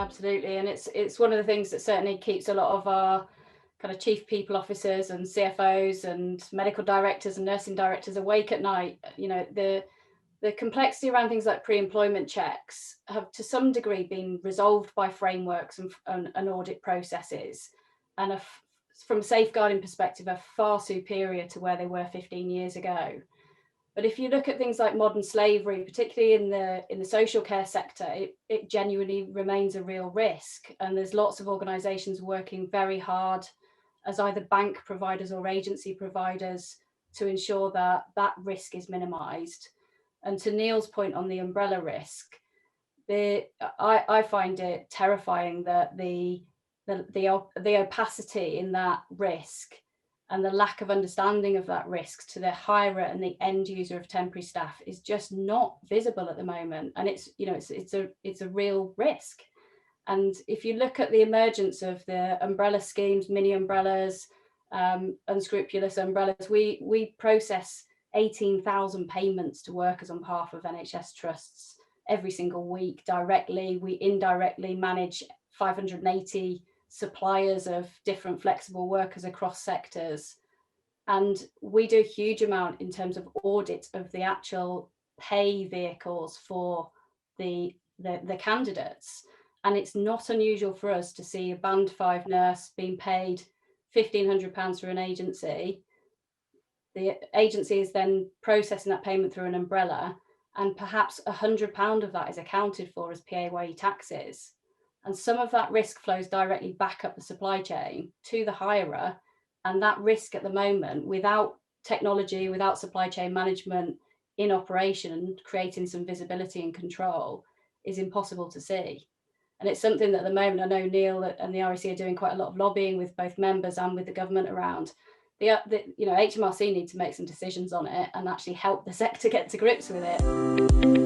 Absolutely, and it's one of the things that certainly keeps a lot of our kind of chief people officers and CFOs and medical directors and nursing directors awake at night. You know, the complexity around things like pre-employment checks have to some degree been resolved by frameworks and audit processes, and from a safeguarding perspective are far superior to where they were 15 years ago. But if you look at things like modern slavery, particularly in the social care sector, it genuinely remains a real risk. And there's lots of organisations working very hard as either bank providers or agency providers to ensure that that risk is minimised. And to Neil's point on the umbrella risk, I find it terrifying that the opacity in that risk and the lack of understanding of that risk to the hirer and the end user of temporary staff is just not visible at the moment. And it's, you know, it's a real risk. And if you look at the emergence of the umbrella schemes, mini umbrellas, unscrupulous umbrellas, we process 18,000 payments to workers on behalf of NHS trusts every single week directly. We indirectly manage 580 suppliers of different flexible workers across sectors. And we do a huge amount in terms of audit of the actual pay vehicles for the candidates. And it's not unusual for us to see a band 5 nurse being paid £1,500 through an agency. The agency is then processing that payment through an umbrella, and perhaps £100 of that is accounted for as PAYE taxes. And some of that risk flows directly back up the supply chain to the hirer. And that risk at the moment, without technology, without supply chain management in operation, creating some visibility and control, is impossible to see. And it's something that at the moment, I know Neil and the REC are doing quite a lot of lobbying with both members and with the government around. You know, HMRC need to make some decisions on it and actually help the sector get to grips with it.